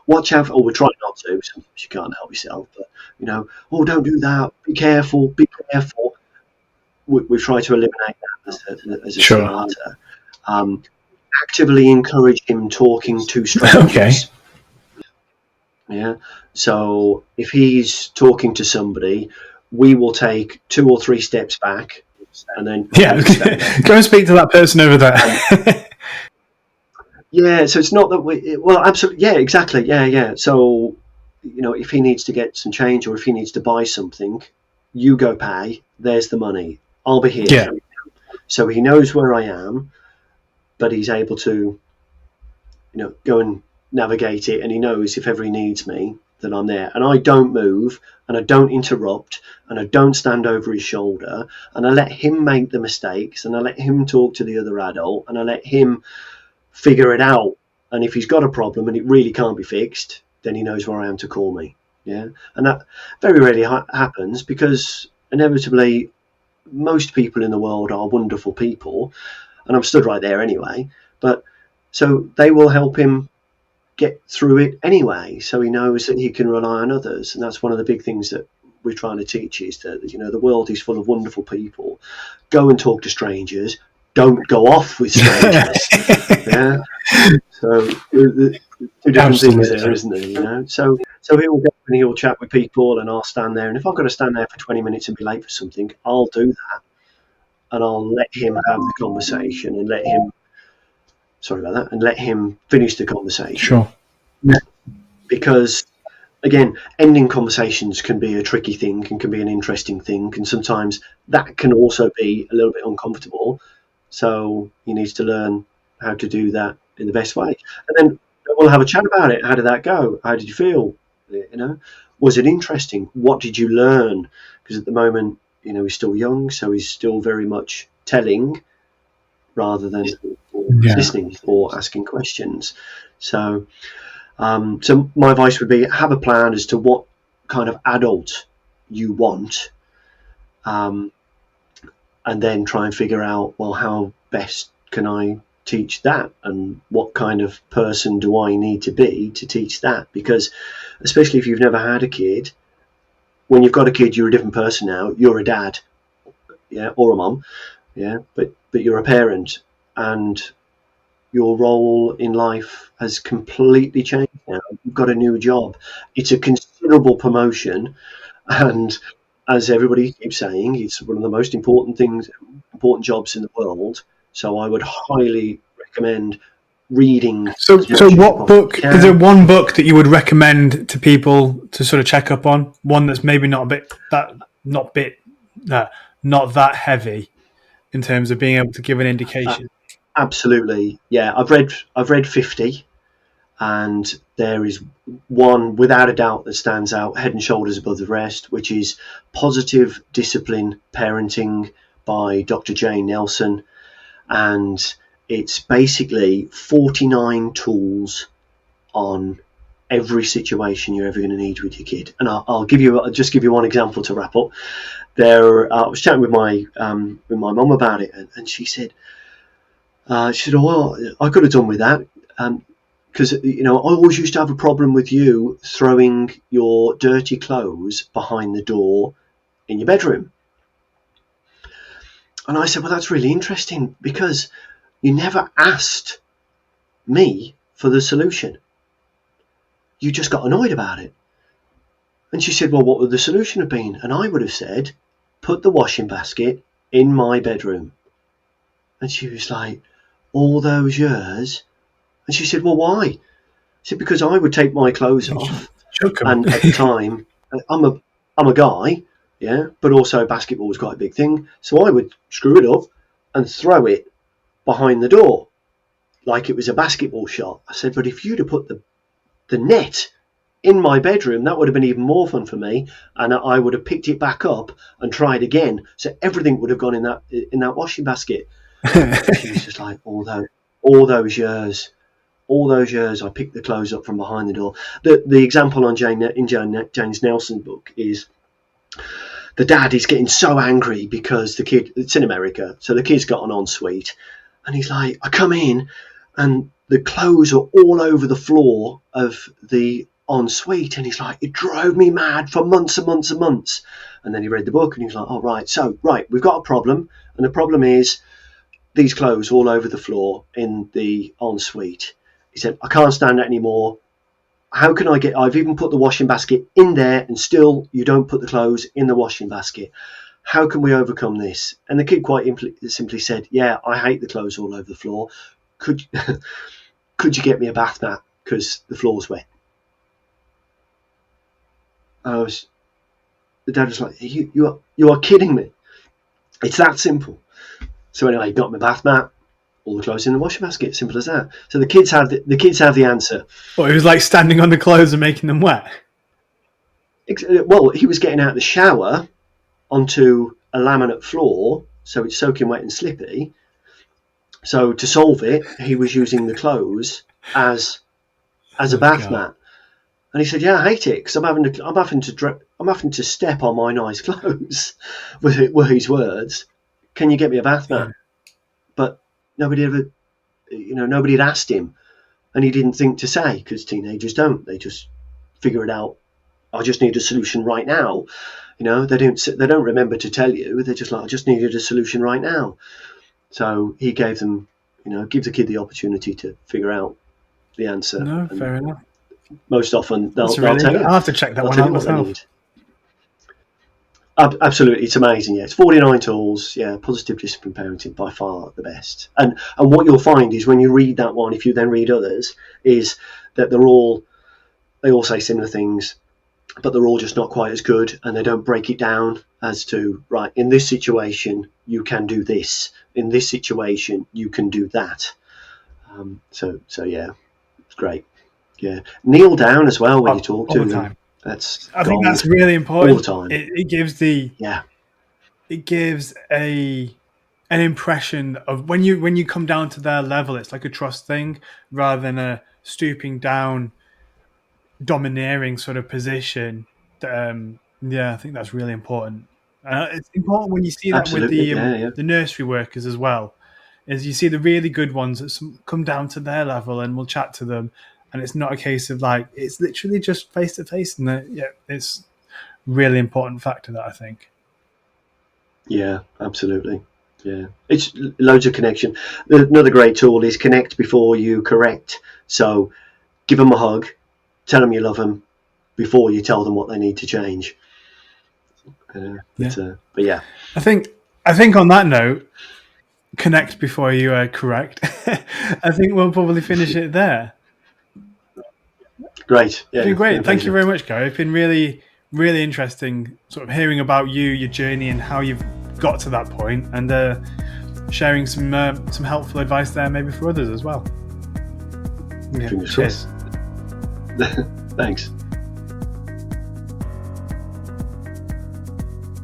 Watch out. We try not to. So you can't help yourself. But, don't do that. Be careful. Be careful. We try to eliminate that as a starter. Actively encourage him talking to strangers. Okay. Yeah. So if he's talking to somebody, we will take 2 or 3 steps back, and then go and speak to that person over there. So it's not that absolutely, exactly, So if he needs to get some change, or if he needs to buy something, you go pay. There's the money. I'll be here. Yeah. So he knows where I am, but he's able to, go and navigate it, and he knows if ever he needs me, that I'm there. And I don't move, and I don't interrupt, and I don't stand over his shoulder, and I let him make the mistakes, and I let him talk to the other adult, and I let him figure it out. And if he's got a problem and it really can't be fixed, then he knows where I am to call me. Yeah. And that very rarely happens, because inevitably most people in the world are wonderful people, and I'm stood right there anyway, but so they will help him get through it anyway, so he knows that he can rely on others. And that's one of the big things that we're trying to teach, is that the world is full of wonderful people. Go and talk to strangers. Don't go off with strangers. Yeah. So the 2 different things there, isn't there? So he'll go and he'll chat with people, and I'll stand there, and if I've got to stand there for 20 minutes and be late for something, I'll do that, and I'll let him have the conversation, and let him finish the conversation. Sure. Because again, ending conversations can be a tricky thing and can be an interesting thing, and sometimes that can also be a little bit uncomfortable. So you need to learn how to do that in the best way, and then we'll have a chat about it. How did that go? How did you feel? Was it interesting? What did you learn? Because at the moment, he's still young, so he's still very much telling rather than listening or asking questions. So my advice would be have a plan as to what kind of adult you want, and then try and figure out, well, how best can I teach that, and what kind of person do I need to be to teach that? Because especially if you've never had a kid, when you've got a kid, you're a different person now. You're a dad, or a mum, but you're a parent, and your role in life has completely changed now. You've got a new job. It's a considerable promotion, and as everybody keeps saying, it's one of the most important jobs in the world. So I would highly recommend reading. So what book, is there one book that you would recommend to people to sort of check up on? One that's maybe not that heavy in terms of being able to give an indication. Absolutely, yeah. I've read 50, and there is one without a doubt that stands out head and shoulders above the rest, which is Positive Discipline Parenting by Dr. Jane Nelson, and it's basically 49 tools on every situation you're ever going to need with your kid. And I'll just give you one example to wrap up. I was chatting with my mum about it, and she said, "Oh, well, I could have done with that, because I always used to have a problem with you throwing your dirty clothes behind the door in your bedroom." And I said, "Well, that's really interesting, because you never asked me for the solution. You just got annoyed about it." And she said, "Well, what would the solution have been?" And I would have said, "Put the washing basket in my bedroom." And she was like, "All those years?" And she said, "Well, why?" I said, "Because I would take my clothes off, and at the time, I'm a guy, but also basketball was quite a big thing, so I would screw it up and throw it behind the door like it was a basketball shot." I said, "But if you'd have put the net in my bedroom, that would have been even more fun for me, and I would have picked it back up and tried again, so everything would have gone in that washing basket." She was just like, all those years I picked the clothes up from behind the door. The example in James Nelson's book is the dad is getting so angry because the kid, it's in America, so the kid's got an ensuite, and he's like, "I come in and the clothes are all over the floor of the ensuite," and he's like, "It drove me mad for months and months and months." And then he read the book and he's like, "Oh, right, we've got a problem, and the problem is these clothes all over the floor in the ensuite." He said, "I can't stand that anymore. How can I've even put the washing basket in there, and still you don't put the clothes in the washing basket. How can we overcome this?" And the kid quite simply said, "Yeah, I hate the clothes all over the floor. Could you get me a bath mat, because the floor's wet?" The dad was like, you are kidding me. It's that simple." So anyway, he got my bath mat, all the clothes in the washing basket, simple as that. So the kids have the answer. Well, it was like standing on the clothes and making them wet. Well, he was getting out of the shower onto a laminate floor, so it's soaking wet and slippy. So to solve it, he was using the clothes as a bath mat. And he said, "Yeah, I hate it, because I'm having to step on my nice clothes," were his words. "Can you get me a bath mat?" Yeah. But nobody had asked him, and he didn't think to say, because teenagers don't. They just figure it out. "I just need a solution right now." They don't remember to tell you. They're just like, "I just needed a solution right now." So he gave them, give the kid the opportunity to figure out the answer. No, fair enough. Most often they'll tell you. I'll have to check that one out myself. Absolutely, it's amazing. Yeah, it's 49 tools. Yeah, Positive Discipline Parenting, by far the best. And what you'll find is when you read that one, if you then read others, is that they all say similar things. but they're all just not quite as good, and they don't break it down as to, right, in this situation you can do this, in this situation you can do that. So yeah, it's great. Yeah, kneel down as well when you talk to them. I think that's really important. All the time. It gives an impression of when you come down to their level, it's like a trust thing rather than a stooping down, domineering sort of position. I think that's really important. It's important when you see that with the nursery workers as well. Is you see the really good ones that come down to their level and we'll chat to them, and it's not a case of like, it's literally just face to face, and it's really important factor that I think. Yeah, absolutely. Yeah, it's loads of connection. Another great tool is connect before you correct. So give them a hug, tell them you love them before you tell them what they need to change. But yeah, I think on that note, connect before you correct. I think we'll probably finish it there. Great. Yeah, it's been great. Thank you very much, Gary. It's been really, really interesting sort of hearing about you, your journey, and how you've got to that point, and sharing some helpful advice there maybe for others as well. Fingers crossed. Thanks.